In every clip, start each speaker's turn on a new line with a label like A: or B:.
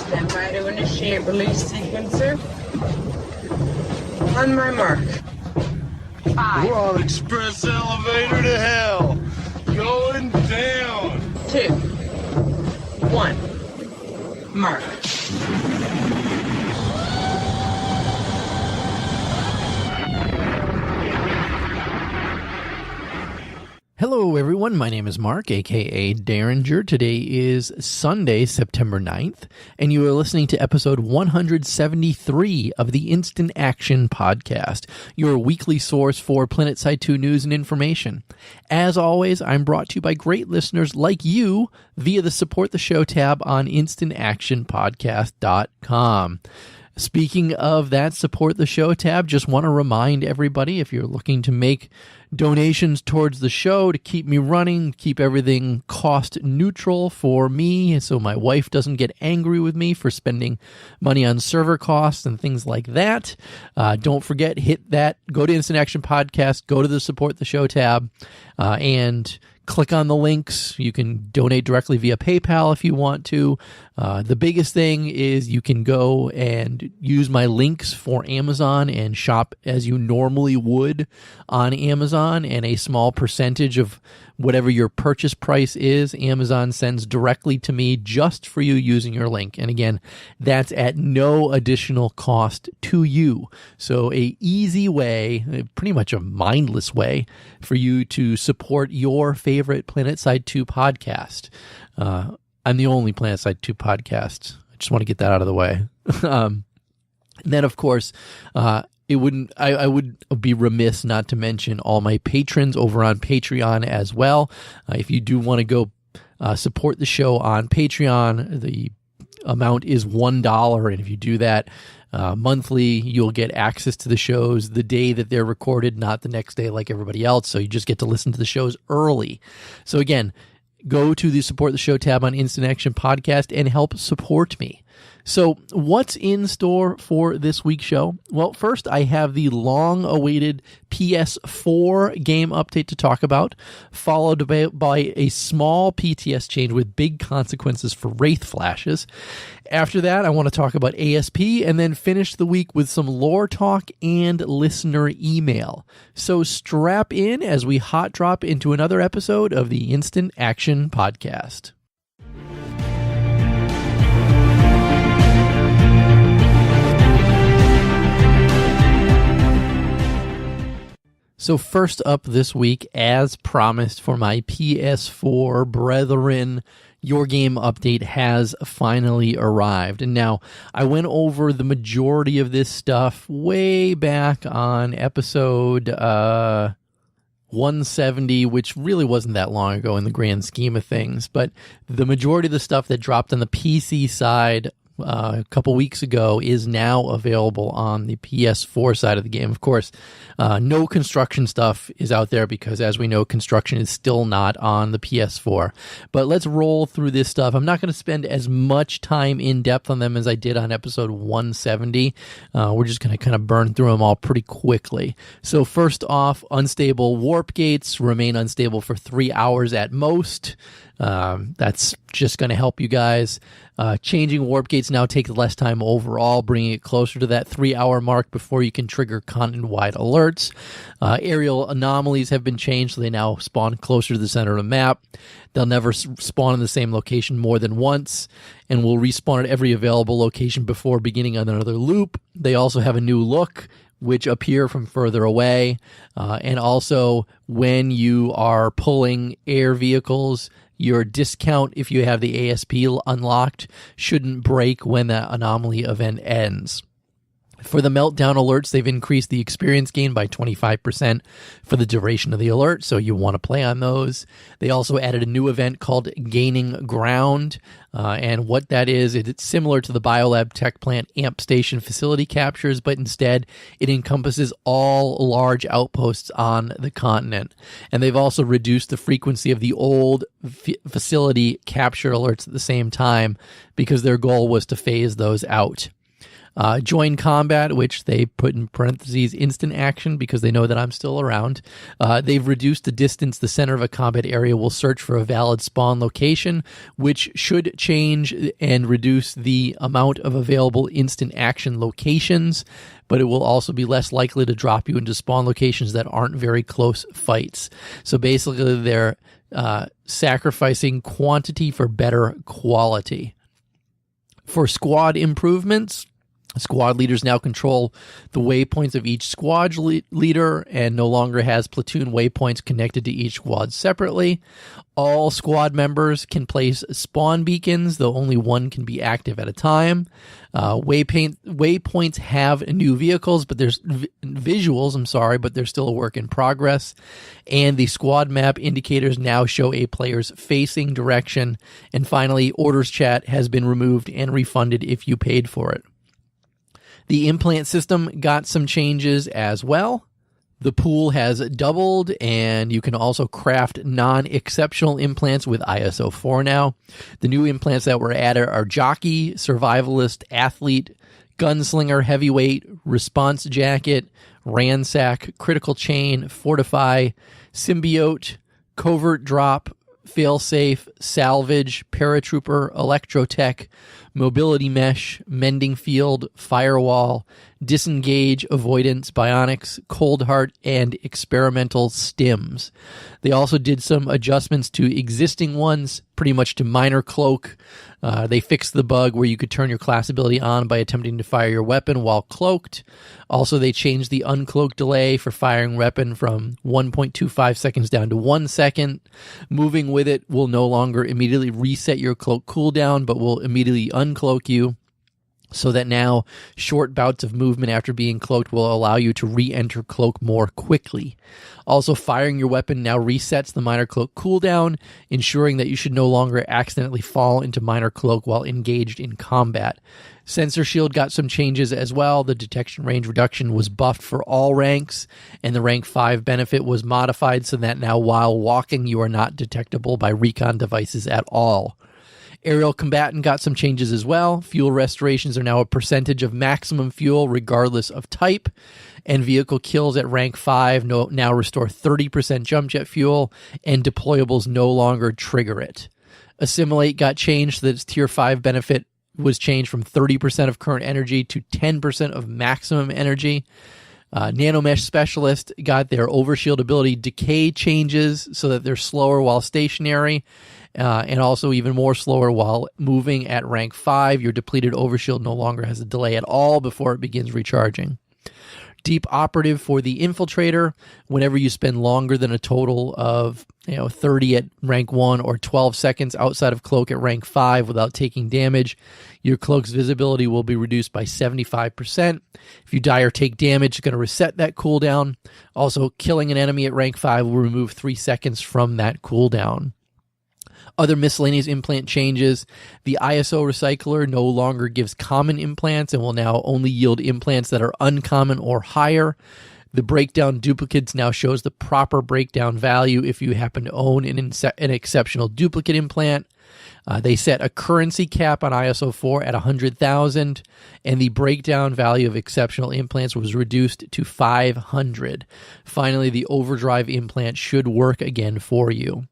A: Stand by to initiate release sequencer. On my mark. 5.
B: We're on express elevator to hell. Going down.
A: 2. 1. Mark.
C: Hello everyone, my name is Mark, aka Derringer. Today is Sunday, September 9th, and you are listening to episode 173 of the Instant Action Podcast, your weekly source for Planetside 2 news and information. As always, I'm brought to you by great listeners like you via the Support the Show tab on instantactionpodcast.com. Speaking of that Support the Show tab, just want to remind everybody, if you're looking to make donations towards the show to keep me running, keep everything cost neutral for me so my wife doesn't get angry with me for spending money on server costs and things like that, don't forget, hit that, go to Instant Action Podcast, go to the Support the Show tab, and click on the links. You can donate directly via PayPal if you want to. The biggest thing is you can go and use my links for Amazon and shop as you normally would on Amazon, and a small percentage of whatever your purchase price is, Amazon sends directly to me just for you using your link. And again, that's at no additional cost to you. So a easy way, pretty much a mindless way for you to support your favorite Planetside 2 podcast. I'm the only Planetside 2 podcast. I just want to get that out of the way. And then, of course, I would be remiss not to mention all my patrons over on Patreon as well. If you do want to go support the show on Patreon, the amount is $1. And if you do that monthly, you'll get access to the shows the day that they're recorded, not the next day like everybody else. So you just get to listen to the shows early. So again, go to the Support the Show tab on Instant Action Podcast and help support me. So what's in store for this week's show? Well, first I have the long-awaited Ps4 game update to talk about, followed by a small PTS change with big consequences for Wraith flashes. After that, I want to talk about ASP and then finish the week with some lore talk and listener email. So strap in as we hot drop into another episode of the Instant Action Podcast. So first up this week, as promised for my Ps4 brethren, your game update has finally arrived. And now, I went over the majority of this stuff way back on episode 170, which really wasn't that long ago in the grand scheme of things. But the majority of the stuff that dropped on the PC side a couple weeks ago is now available on the PS4 side of the game. Of course, no construction stuff is out there because, as we know, construction is still not on the PS4. But let's roll through this stuff. I'm not going to spend as much time in depth on them as I did on episode 170. We're just going to kind of burn through them all pretty quickly. So first off, unstable warp gates remain unstable for 3 hours at most. That's just going to help you guys. Changing warp gates now takes less time overall, bringing it closer to that 3-hour mark before you can trigger continent-wide alerts. Aerial anomalies have been changed, so they now spawn closer to the center of the map. They'll never spawn in the same location more than once, and will respawn at every available location before beginning another loop. They also have a new look, which appear from further away. And also, when you are pulling air vehicles, your discount, if you have the ASP unlocked, shouldn't break when that anomaly event ends. For the meltdown alerts, they've increased the experience gain by 25% for the duration of the alert, so you want to play on those. They also added a new event called Gaining Ground, and what that is, it's similar to the Biolab Tech Plant AMP Station facility captures, but instead it encompasses all large outposts on the continent. And they've also reduced the frequency of the old facility capture alerts at the same time because their goal was to phase those out. Join combat, which they put in parentheses instant action because they know that I'm still around. They've reduced the distance the center of a combat area will search for a valid spawn location, which should change and reduce the amount of available instant action locations, but it will also be less likely to drop you into spawn locations that aren't very close fights. So basically they're sacrificing quantity for better quality. For squad improvements, squad leaders now control the waypoints of each squad leader and no longer has platoon waypoints connected to each squad separately. All squad members can place spawn beacons, though only one can be active at a time. Waypoints have new vehicles, but there's visuals, but they're still a work in progress. And the squad map indicators now show a player's facing direction. And finally, orders chat has been removed and refunded if you paid for it. The implant system got some changes as well. The pool has doubled, and you can also craft non-exceptional implants with ISO4 now. The new implants that were added are Jockey, Survivalist, Athlete, Gunslinger, Heavyweight, Response Jacket, Ransack, Critical Chain, Fortify, Symbiote, Covert Drop, Failsafe, Salvage, Paratrooper, Electrotech, Mobility Mesh, Mending Field, Firewall, Disengage, Avoidance, Bionics, Cold Heart, and Experimental Stims. They also did some adjustments to existing ones, pretty much to Minor Cloak. They fixed the bug where you could turn your class ability on by attempting to fire your weapon while cloaked. Also, they changed the uncloak delay for firing weapon from 1.25 seconds down to 1 second. Moving with it will no longer immediately reset your cloak cooldown, but will immediately uncloak you, so that now short bouts of movement after being cloaked will allow you to re-enter cloak more quickly. Also, firing your weapon now resets the minor cloak cooldown, ensuring that you should no longer accidentally fall into minor cloak while engaged in combat. Sensor shield got some changes as well. The detection range reduction was buffed for all ranks, and the rank 5 benefit was modified so that now while walking you are not detectable by recon devices at all. Aerial combatant got some changes as well. Fuel restorations are now a percentage of maximum fuel regardless of type. And vehicle kills at rank 5 now restore 30% jump jet fuel, and deployables no longer trigger it. Assimilate got changed so that its tier 5 benefit was changed from 30% of current energy to 10% of maximum energy. Nanomesh Specialist got their overshield ability decay changes so that they're slower while stationary. And also even more slower while moving at rank 5. Your depleted overshield no longer has a delay at all before it begins recharging. Deep Operative for the Infiltrator. Whenever you spend longer than a total of 30 at rank 1 or 12 seconds outside of cloak at rank 5 without taking damage, your cloak's visibility will be reduced by 75%. If you die or take damage, it's going to reset that cooldown. Also, killing an enemy at rank 5 will remove 3 seconds from that cooldown. Other miscellaneous implant changes. The ISO recycler no longer gives common implants and will now only yield implants that are uncommon or higher. The breakdown duplicates now shows the proper breakdown value if you happen to own an exceptional duplicate implant. They set a currency cap on ISO 4 at 100,000, and the breakdown value of exceptional implants was reduced to 500. Finally, the overdrive implant should work again for you.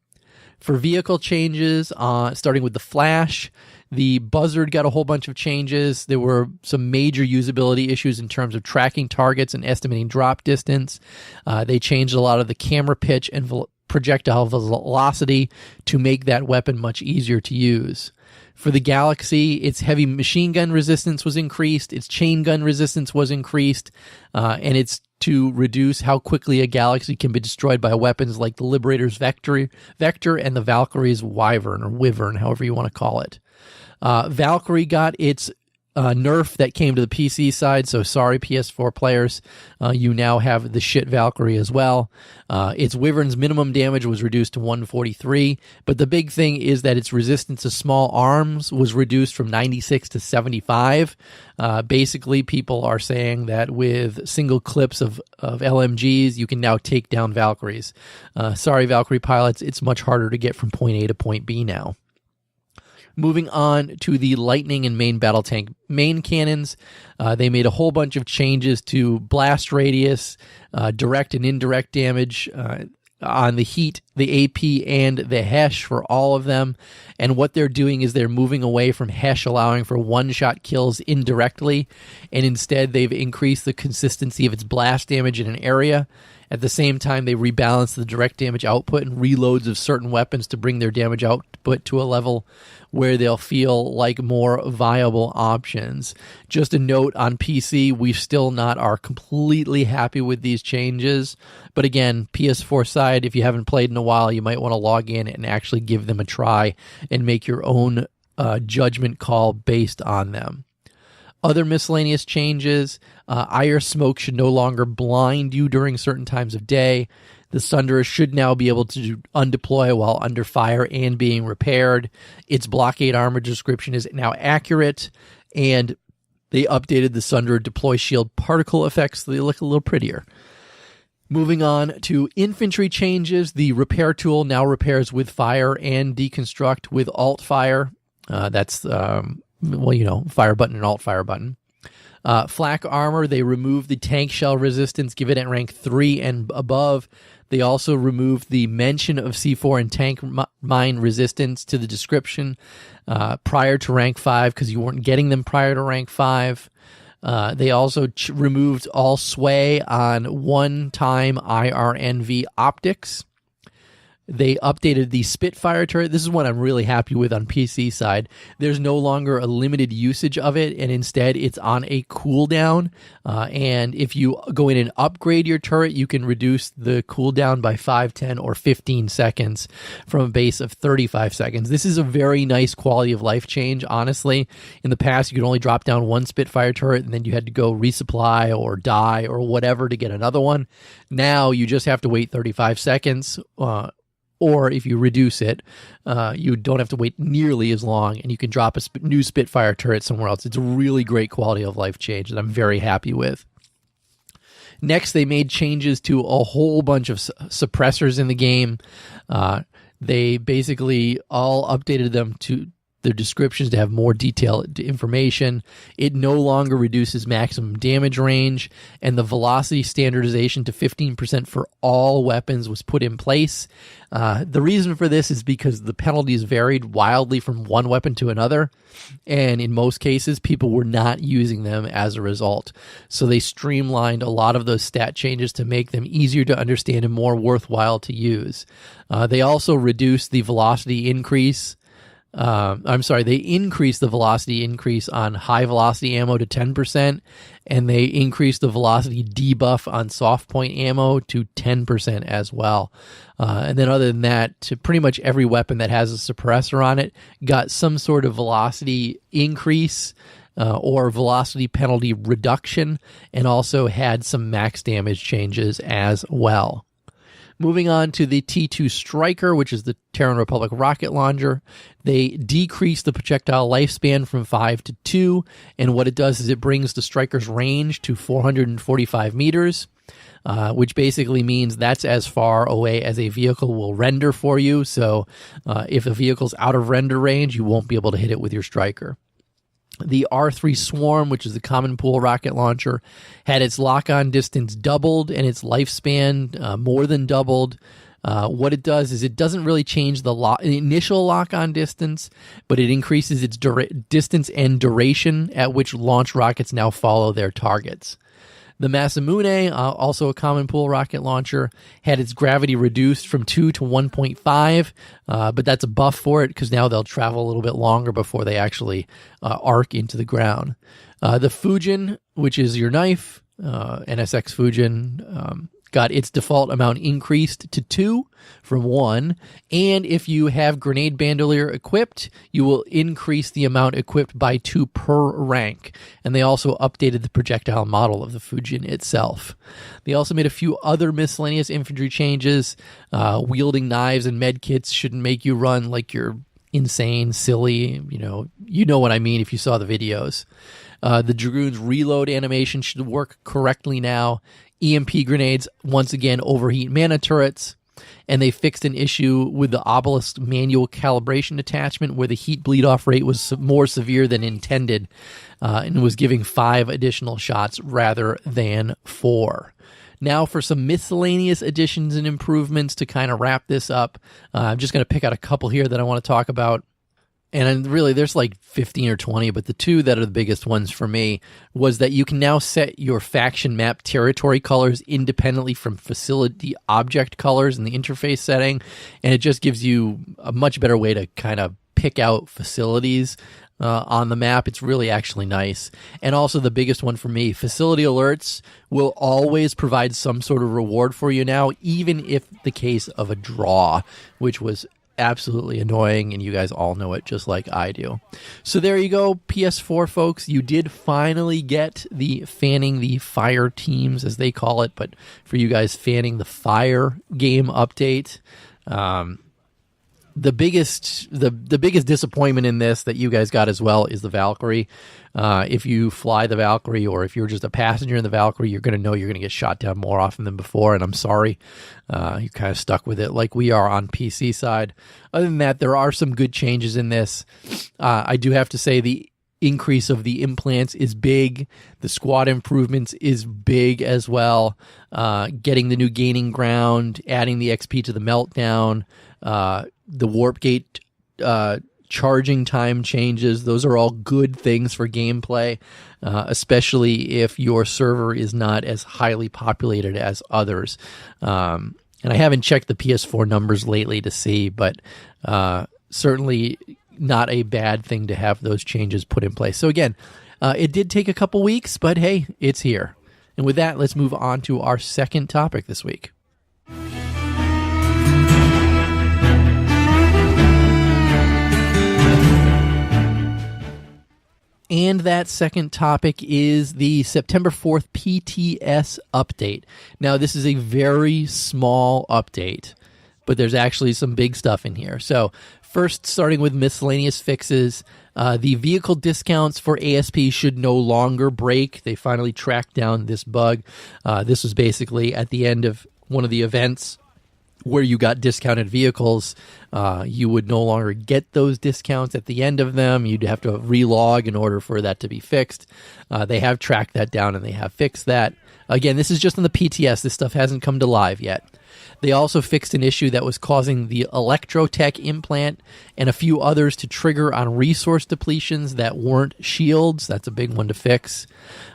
C: For vehicle changes, starting with the Flash, the Buzzard got a whole bunch of changes. There were some major usability issues in terms of tracking targets and estimating drop distance. They changed a lot of the camera pitch and projectile velocity to make that weapon much easier to use. For the Galaxy, its heavy machine gun resistance was increased, its chain gun resistance was increased, and it's to reduce how quickly a Galaxy can be destroyed by weapons like the Liberator's Vector and the Valkyrie's Wyvern, or Wyvern, however you want to call it. Valkyrie got its nerf that came to the PC side, so sorry PS4 players, you now have the shit Valkyrie as well. Its Wyvern's minimum damage was reduced to 143, but the big thing is that its resistance to small arms was reduced from 96 to 75. Basically, people are saying that with single clips of LMGs, you can now take down Valkyries. Sorry, Valkyrie pilots, it's much harder to get from point A to point B now. Moving on to the Lightning and main battle tank main cannons, they made a whole bunch of changes to blast radius, direct and indirect damage on the heat, the AP, and the HESH for all of them. And what they're doing is they're moving away from HESH allowing for one-shot kills indirectly, and instead they've increased the consistency of its blast damage in an area. At the same time, they rebalance the direct damage output and reloads of certain weapons to bring their damage output to a level where they'll feel like more viable options. Just a note, on PC, we still not are completely happy with these changes. But again, PS4 side, if you haven't played in a while, you might want to log in and actually give them a try and make your own judgment call based on them. Other miscellaneous changes, IR smoke should no longer blind you during certain times of day. The Sunderer should now be able to undeploy while under fire and being repaired. Its blockade armor description is now accurate, and they updated the Sunderer deploy shield particle effects so they look a little prettier. Moving on to infantry changes, the repair tool now repairs with fire and deconstruct with alt fire. That's fire button and alt fire button. Flak armor, they removed the tank shell resistance, give it at rank 3 and above. They also removed the mention of C4 and tank mine resistance to the description prior to rank 5 because you weren't getting them prior to rank 5. They also removed all sway on one-time IRNV optics. They updated the Spitfire turret. This is what I'm really happy with on PC side. There's no longer a limited usage of it, and instead it's on a cooldown. And if you go in and upgrade your turret, you can reduce the cooldown by 5, 10, or 15 seconds from a base of 35 seconds. This is a very nice quality of life change, honestly. In the past, you could only drop down one Spitfire turret, and then you had to go resupply or die or whatever to get another one. Now you just have to wait 35 seconds, or if you reduce it, you don't have to wait nearly as long, and you can drop a new Spitfire turret somewhere else. It's a really great quality of life change that I'm very happy with. Next, they made changes to a whole bunch of suppressors in the game. They basically all updated them to their descriptions to have more detailed information. It no longer reduces maximum damage range, and the velocity standardization to 15% for all weapons was put in place. The reason for this is because the penalties varied wildly from one weapon to another, and in most cases, people were not using them as a result. So they streamlined a lot of those stat changes to make them easier to understand and more worthwhile to use. They also reduced the velocity increase. They increased the velocity increase on high velocity ammo to 10%, and they increased the velocity debuff on soft point ammo to 10% as well. And then other than that, to pretty much every weapon that has a suppressor on it got some sort of velocity increase or velocity penalty reduction, and also had some max damage changes as well. Moving on to the T2 Striker, which is the Terran Republic rocket launcher. They decreased the projectile lifespan from 5 to 2, and what it does is it brings the Striker's range to 445 meters, which basically means that's as far away as a vehicle will render for you. So if a vehicle's out of render range, you won't be able to hit it with your Striker. The R3 Swarm, which is the common pool rocket launcher, had its lock-on distance doubled and its lifespan more than doubled. What it does is it doesn't really change the initial lock-on distance, but it increases its distance and duration at which launch rockets now follow their targets. The Masamune, also a common pool rocket launcher, had its gravity reduced from 2 to 1.5, but that's a buff for it because now they'll travel a little bit longer before they actually arc into the ground. The Fujin, which is your knife, NSX Fujin, got its default amount increased to 2 from 1, and if you have Grenade Bandolier equipped, you will increase the amount equipped by 2 per rank. And they also updated the projectile model of the Fujin itself. They also made a few other miscellaneous infantry changes. Wielding knives and medkits shouldn't make you run like you're insane, silly, you know what I mean if you saw the videos. The Dragoon's reload animation should work correctly now. EMP grenades once again overheat mana turrets, and they fixed an issue with the Obelisk manual calibration attachment where the heat bleed off rate was more severe than intended, and was giving 5 additional shots rather than 4. Now for some miscellaneous additions and improvements to kind of wrap this up. I'm just going to pick out a couple here that I want to talk about. And really, there's like 15 or 20, but the 2 that are the biggest ones for me was that you can now set your faction map territory colors independently from facility object colors in the interface setting, and it just gives you a much better way to kind of pick out facilities on the map. It's really actually nice. And also the biggest one for me, facility alerts will always provide some sort of reward for you now, even if the case of a draw, which was absolutely annoying, and you guys all know it just like I do. So there you go, PS4 folks. You did finally get the fanning the fire teams, as they call it, but for you guys, fanning the fire game update. The biggest disappointment in this that you guys got as well is the Valkyrie. If you fly the Valkyrie, or if you're just a passenger in the Valkyrie, you're going to know you're going to get shot down more often than before, and I'm sorry. You're kind of stuck with it like we are on PC side. Other than that, there are some good changes in this. I do have to say the increase of the implants is big. The squad improvements is big as well. Getting the new gaining ground, adding the XP to the meltdown, the warp gate charging time changes. Those are all good things for gameplay, especially if your server is not as highly populated as others. And I haven't checked the PS4 numbers lately to see, but certainly not a bad thing to have those changes put in place. So again, it did take a couple weeks, but hey, it's here. And with that, let's move on to our second topic this week. And that second topic is the September 4th PTS update. Now, this is a very small update, but there's actually some big stuff in here. So, first, starting with miscellaneous fixes, the vehicle discounts for ASP should no longer break. They finally tracked down this bug. This was basically at the end of one of the events where you got discounted vehicles. You would no longer get those discounts at the end of them. You'd have to relog in order for that to be fixed. They have tracked that down and they have fixed that. Again, this is just on the PTS. This stuff hasn't come to live yet. They also fixed an issue that was causing the Electrotech implant and a few others to trigger on resource depletions that weren't shields. That's a big one to fix.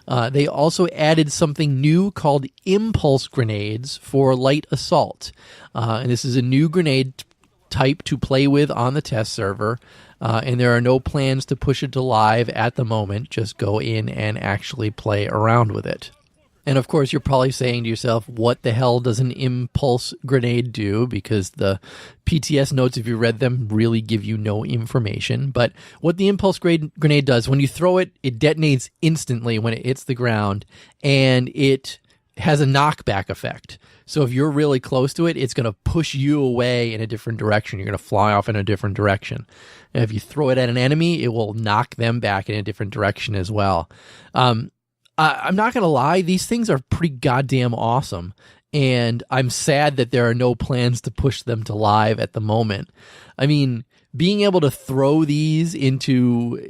C: They also added something new called impulse grenades for light assault. And this is a new grenade type to play with on the test server. And there are no plans to push it to live at the moment. Just go in and actually play around with it. And of course, you're probably saying to yourself, what the hell does an impulse grenade do? Because the PTS notes, if you read them, really give you no information. But what the impulse grenade does, when you throw it, it detonates instantly when it hits the ground, and it has a knockback effect. So if you're really close to it, it's going to push you away in a different direction. You're going to fly off in a different direction. And if you throw it at an enemy, it will knock them back in a different direction as well. I'm not going to lie, these things are pretty goddamn awesome, and I'm sad that there are no plans to push them to live at the moment. I mean, being able to throw these into,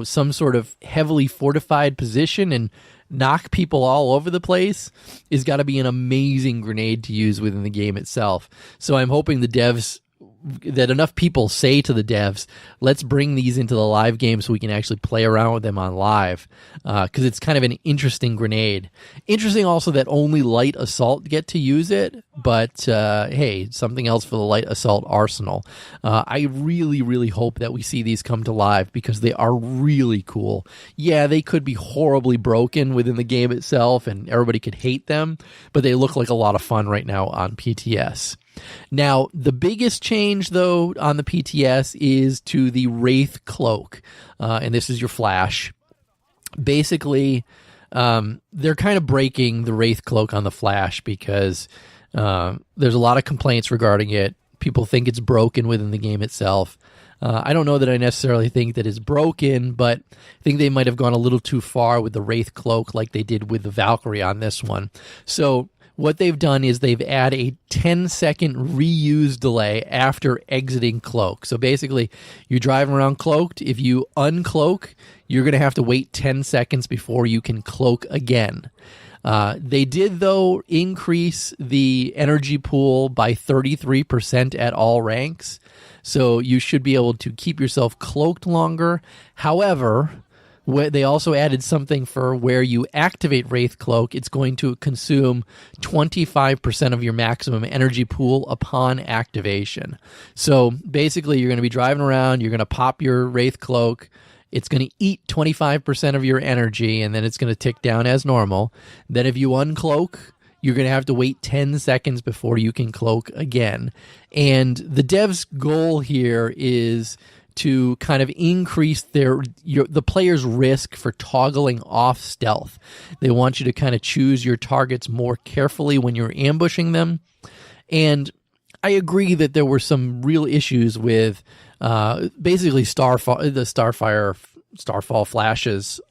C: some sort of heavily fortified position and knock people all over the place is got to be an amazing grenade to use within the game itself. So I'm hoping that enough people say to the devs, let's bring these into the live game so we can actually play around with them on live, because it's kind of an interesting grenade. Interesting also that only light assault get to use it, but hey, something else for the light assault arsenal. I really, really hope that we see these come to live because they are really cool. Yeah, they could be horribly broken within the game itself and everybody could hate them, but they look like a lot of fun right now on PTS. Now, the biggest change, though, on the PTS is to the Wraith Cloak, and this is your flash. Basically, they're kind of breaking the Wraith Cloak on the flash because there's a lot of complaints regarding it. People think it's broken within the game itself. I don't know that I necessarily think that it's broken, but I think they might have gone a little too far with the Wraith Cloak like they did with the Valkyrie on this one. So what they've done is they've added a 10-second reuse delay after exiting cloak. So basically, you're driving around cloaked. If you uncloak, you're going to have to wait 10 seconds before you can cloak again. They did, though, increase the energy pool by 33% at all ranks. So you should be able to keep yourself cloaked longer. However, they also added something for where you activate Wraith Cloak. It's going to consume 25% of your maximum energy pool upon activation. So basically, you're going to be driving around, you're going to pop your Wraith Cloak, it's going to eat 25% of your energy, and then it's going to tick down as normal. Then if you uncloak, you're going to have to wait 10 seconds before you can cloak again. And the dev's goal here is to kind of increase the player's risk for toggling off stealth. They want you to kind of choose your targets more carefully when you're ambushing them. And I agree that there were some real issues with basically Starfall flashes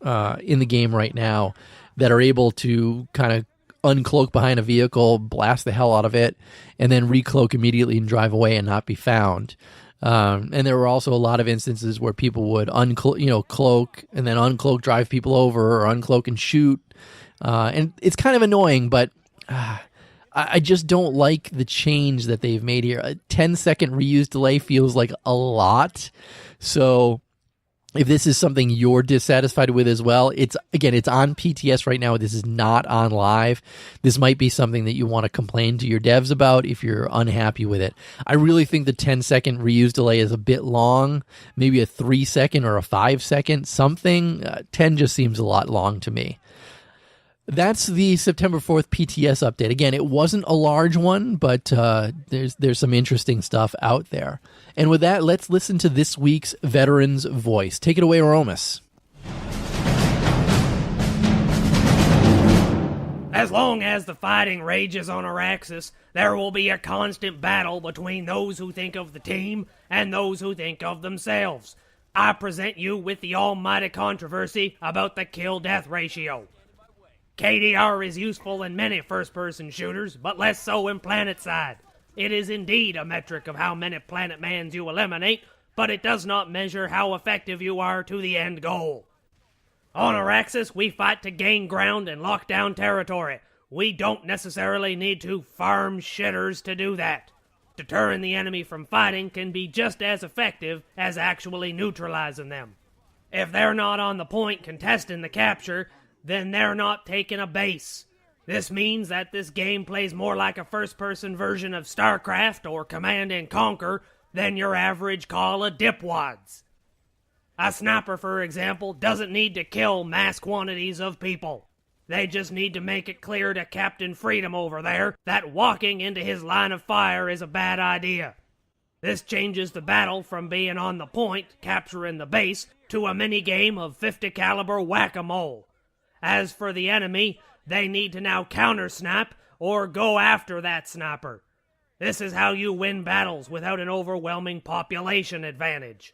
C: in the game right now that are able to kind of uncloak behind a vehicle, blast the hell out of it, and then recloak immediately and drive away and not be found. And there were also a lot of instances where people would cloak and then uncloak, drive people over, or uncloak and shoot. And it's kind of annoying, but I just don't like the change that they've made here. A 10-second reuse delay feels like a lot. So if this is something you're dissatisfied with as well, it's on PTS right now. This is not on live. This might be something that you want to complain to your devs about if you're unhappy with it. I really think the 10-second reuse delay is a bit long. Maybe a 3-second or a 5-second something. 10 just seems a lot long to me. That's the September 4th PTS update. Again, it wasn't a large one, but there's some interesting stuff out there. And with that, let's listen to this week's Veteran's Voice. Take it away, Romus.
D: As long as the fighting rages on Araxis, there will be a constant battle between those who think of the team and those who think of themselves. I present you with the almighty controversy about the kill-death ratio. KDR is useful in many first-person shooters, but less so in Planetside. It is indeed a metric of how many planet mans you eliminate, but it does not measure how effective you are to the end goal. On Araxis, we fight to gain ground and lock down territory. We don't necessarily need to farm shitters to do that. Deterring the enemy from fighting can be just as effective as actually neutralizing them. If they're not on the point contesting the capture, then they're not taking a base. This means that this game plays more like a first-person version of StarCraft or Command & Conquer than your average Call of Dipwads. A sniper, for example, doesn't need to kill mass quantities of people. They just need to make it clear to Captain Freedom over there that walking into his line of fire is a bad idea. This changes the battle from being on the point, capturing the base, to a minigame of 50 caliber whack-a-mole. As for the enemy, they need to now counter-snipe or go after that sniper. This is how you win battles without an overwhelming population advantage.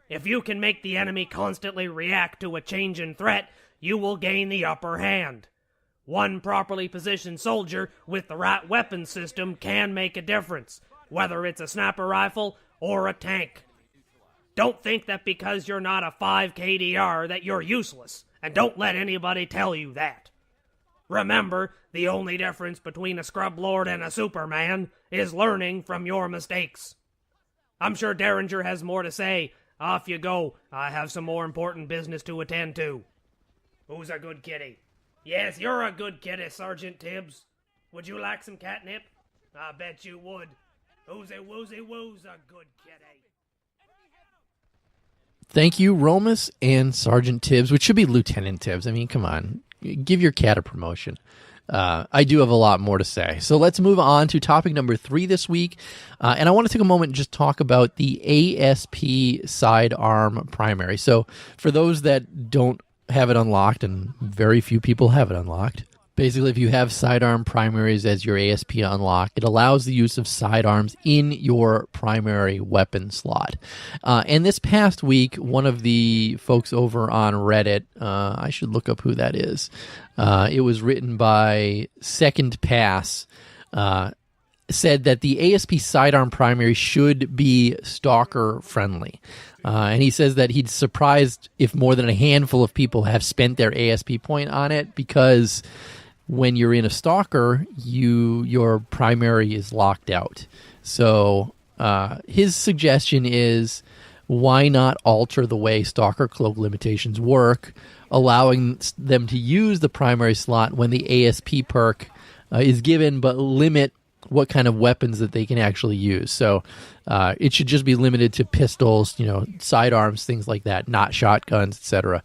D: If you can make the enemy constantly react to a change in threat, you will gain the upper hand. One properly positioned soldier with the right weapon system can make a difference, whether it's a sniper rifle or a tank. Don't think that because you're not a 5 KDR that you're useless. And don't let anybody tell you that. Remember, the only difference between a scrub lord and a Superman is learning from your mistakes. I'm sure Derringer has more to say. Off you go. I have some more important business to attend to. Who's a good kitty? Yes, you're a good kitty, Sergeant Tibbs. Would you like some catnip? I bet you would. Woozy woozy woo's a good kitty.
C: Thank you, Romus and Sergeant Tibbs, which should be Lieutenant Tibbs. I mean, come on. Give your cat a promotion. I do have a lot more to say. So let's move on to topic number 3 this week. And I want to take a moment and just talk about the Asp Sidearm Primary. So for those that don't have it unlocked, and very few people have it unlocked, Basically, if you have sidearm primaries as your ASP unlock, it allows the use of sidearms in your primary weapon slot. And this past week, one of the folks over on Reddit, I should look up who that is. It was written by Second Pass, said that the ASP sidearm primary should be stalker friendly. And he says that he'd surprised if more than a handful of people have spent their ASP point on it, because when you're in a stalker, your primary is locked out. So his suggestion is, why not alter the way stalker cloak limitations work, allowing them to use the primary slot when the ASP perk is given, but limit what kind of weapons that they can actually use. So it should just be limited to pistols, sidearms, things like that, not shotguns, etc.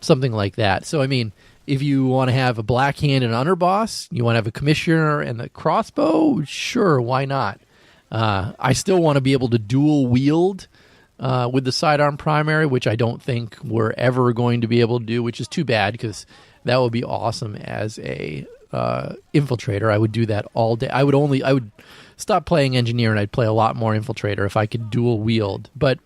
C: Something like that. So, I mean, if you want to have a black hand and underboss, you want to have a commissioner and the crossbow, sure, why not? I still want to be able to dual wield with the sidearm primary, which I don't think we're ever going to be able to do, which is too bad, because that would be awesome as a infiltrator. I would do that all day. I would stop playing engineer and I'd play a lot more infiltrator if I could dual wield. But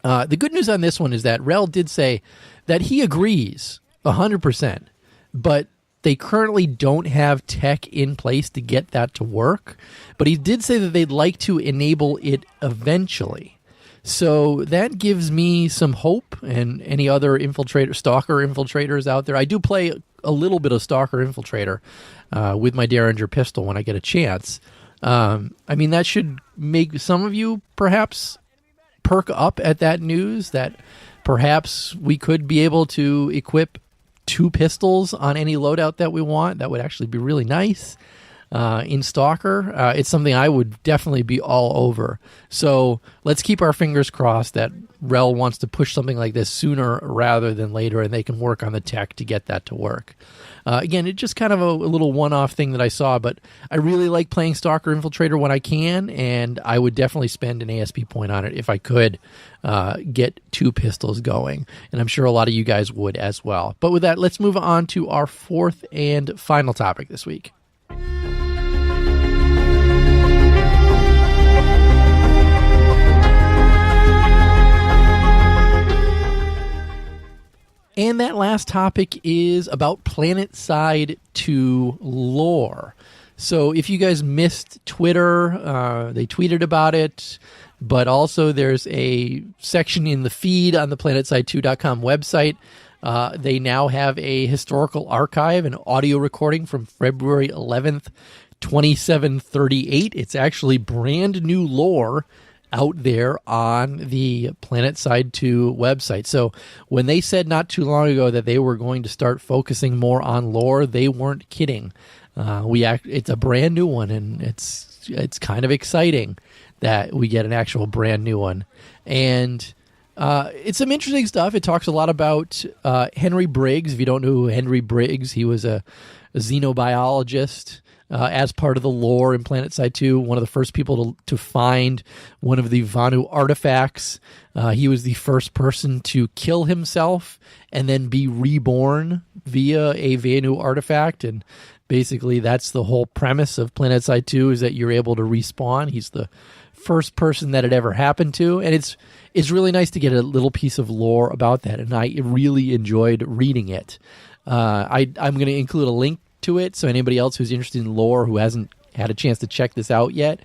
C: the good news on this one is that Rel did say that he agrees 100%, but they currently don't have tech in place to get that to work. But he did say that they'd like to enable it eventually. So that gives me some hope, and any other stalker infiltrators out there. I do play a little bit of stalker infiltrator with my Derringer pistol when I get a chance. I mean, that should make some of you perhaps perk up at that news, that perhaps we could be able to equip 2 pistols on any loadout that we want. That would actually be really nice. In Stalker, it's something I would definitely be all over. So let's keep our fingers crossed that Rel wants to push something like this sooner rather than later, and they can work on the tech to get that to work. Again, it's just kind of a little one-off thing that I saw, but I really like playing Stalker Infiltrator when I can, and I would definitely spend an ASP point on it if I could get 2 pistols going, and I'm sure a lot of you guys would as well. But with that, let's move on to our 4th and final topic this week. And that last topic is about Planetside 2 lore. So if you guys missed Twitter, they tweeted about it, but also there's a section in the feed on the planetside2.com website. They now have a historical archive, an audio recording from February 11th, 2738. It's actually brand new lore out there on the Planetside 2 website. So when they said not too long ago that they were going to start focusing more on lore, they weren't kidding. It's a brand new one, and it's kind of exciting that we get an actual brand new one. And it's some interesting stuff. It talks a lot about Henry Briggs. If you don't know who Henry Briggs, he was a xenobiologist. As part of the lore in Planetside 2, one of the first people to find one of the Vanu artifacts. He was the first person to kill himself and then be reborn via a Vanu artifact. And basically, that's the whole premise of Planetside 2, is that you're able to respawn. He's the first person that it ever happened to. And it's really nice to get a little piece of lore about that. And I really enjoyed reading it. I'm going to include a link to it, so anybody else who's interested in lore who hasn't had a chance to check this out yet,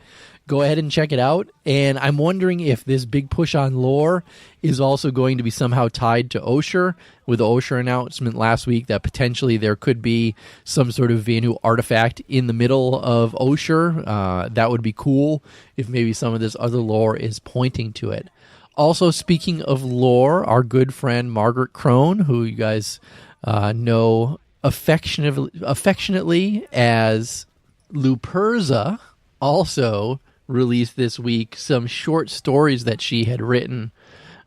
C: go ahead and check it out. And I'm wondering if this big push on lore is also going to be somehow tied to Osher, with the Osher announcement last week that potentially there could be some sort of Vanu artifact in the middle of Osher. That would be cool if maybe some of this other lore is pointing to it. Also, speaking of lore, our good friend Margaret Crone, who you guys know affectionately as Luperza, also released this week some short stories that she had written.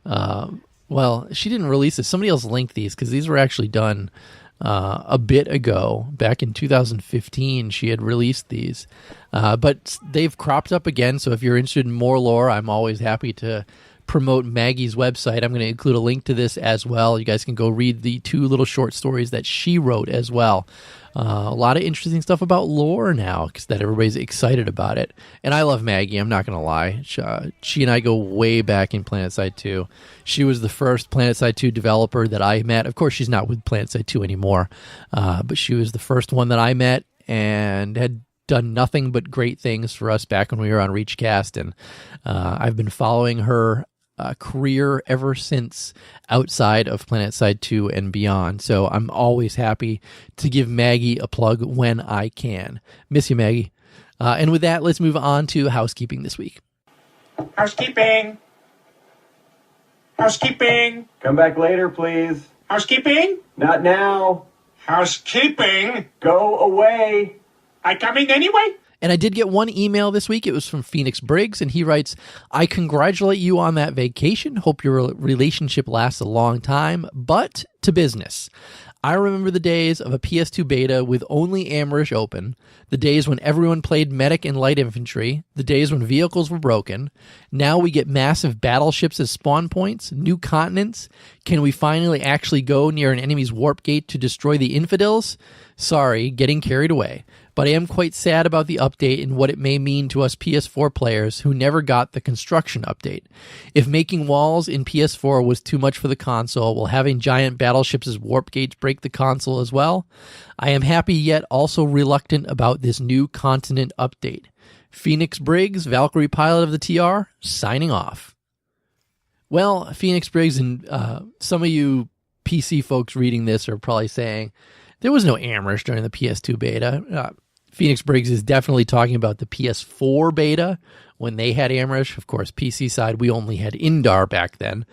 C: Well, she didn't release this. Somebody else linked these, because these were actually done a bit ago. Back in 2015, she had released these. But they've cropped up again, so if you're interested in more lore, I'm always happy to promote Maggie's website, I'm going to include a link to this as well. You guys can go read the 2 little short stories that she wrote as well. A lot of interesting stuff about lore now because that everybody's excited about it. And I love Maggie, I'm not going to lie. She and I go way back in Planetside 2. She was the first Planetside 2 developer that I met. Of course, she's not with Planetside 2 anymore, but she was the first one that I met and had done nothing but great things for us back when we were on Reachcast. And I've been following her career ever since outside of Planetside 2 and beyond. So I'm always happy to give Maggie a plug when I can. Miss you, Maggie. And with that, let's move on to housekeeping this week.
E: Housekeeping. Housekeeping.
F: Come back later, please.
E: Housekeeping.
F: Not now.
E: Housekeeping.
F: Go away.
E: I coming anyway?
C: And I did get one email this week. It was from Phoenix Briggs, and he writes, I congratulate you on that vacation. Hope your relationship lasts a long time, but to business. I remember the days of a PS2 beta with only Amrish open, the days when everyone played medic and light infantry, the days when vehicles were broken. Now we get massive battleships as spawn points, new continents. Can we finally actually go near an enemy's warp gate to destroy the infidels? Sorry, getting carried away. But I am quite sad about the update and what it may mean to us PS4 players who never got the construction update. If making walls in PS4 was too much for the console, will having giant battleships as warp gates break the console as well? I am happy yet also reluctant about this new continent update. Phoenix Briggs, Valkyrie pilot of the TR, signing off. Well, Phoenix Briggs and some of you PC folks reading this are probably saying, there was no Amrish during the PS2 beta. Phoenix Briggs is definitely talking about the PS4 beta when they had Amrish. Of course, PC side, we only had Indar back then.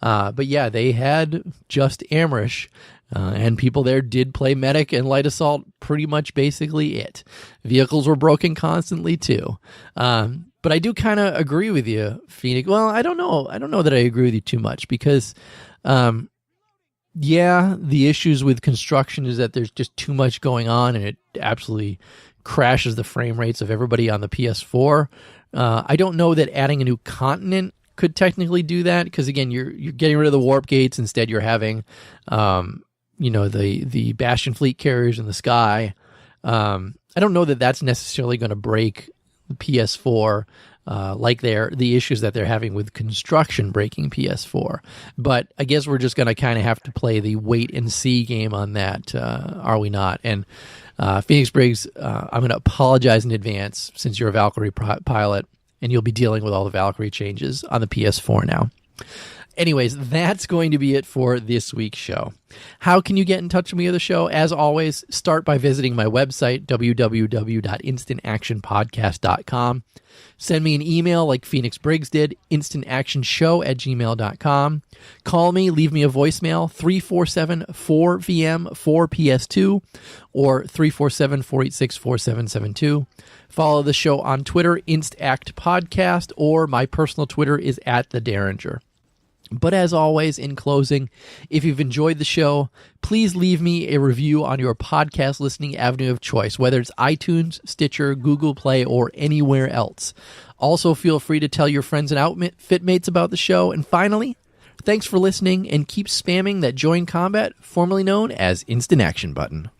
C: But yeah, they had just Amrish, and people there did play Medic and Light Assault, pretty much basically it. Vehicles were broken constantly too. But I do kind of agree with you, Phoenix. Well, I don't know. I don't know that I agree with you too much because... yeah, the issues with construction is that there's just too much going on and it absolutely crashes the frame rates of everybody on the PS4. I don't know that adding a new continent could technically do that because, again, you're getting rid of the warp gates. Instead, you're having, the Bastion fleet carriers in the sky. I don't know that that's necessarily going to break the PS4 like the issues that they're having with construction breaking PS4. But I guess we're just going to kind of have to play the wait and see game on that, are we not? And Phoenix Briggs, I'm going to apologize in advance since you're a Valkyrie pilot and you'll be dealing with all the Valkyrie changes on the PS4 now. Anyways, that's going to be it for this week's show. How can you get in touch with me or the show? As always, start by visiting my website, www.instantactionpodcast.com. Send me an email like Phoenix Briggs did, instantactionshow@gmail.com. Call me, leave me a voicemail, 347-4VM-4PS2 or 347-486-4772. Follow the show on Twitter, InstActPodcast, or my personal Twitter is @TheDerringer. But as always, in closing, if you've enjoyed the show, please leave me a review on your podcast listening avenue of choice, whether it's iTunes, Stitcher, Google Play, or anywhere else. Also, feel free to tell your friends and outfit mates about the show. And finally, thanks for listening, and keep spamming that Join Combat, formerly known as Instant Action button.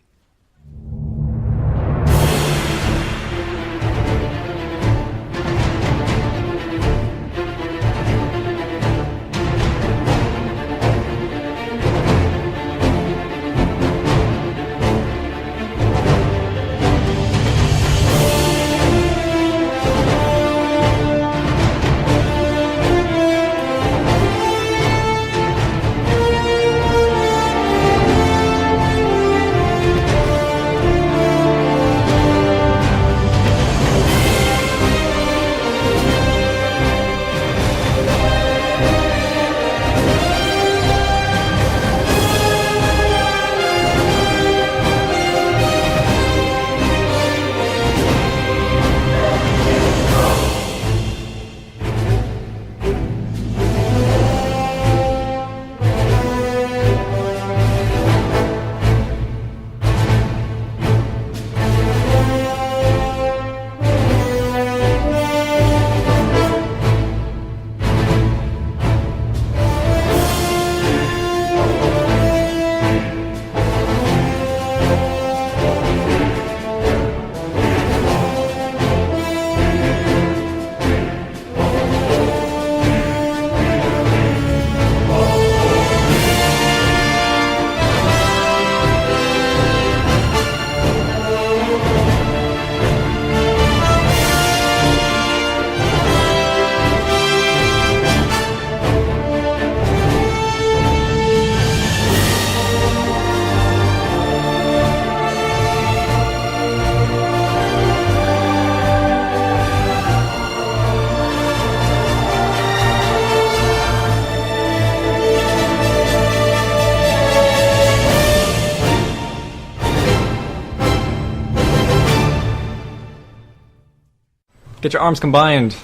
G: Get your arms combined.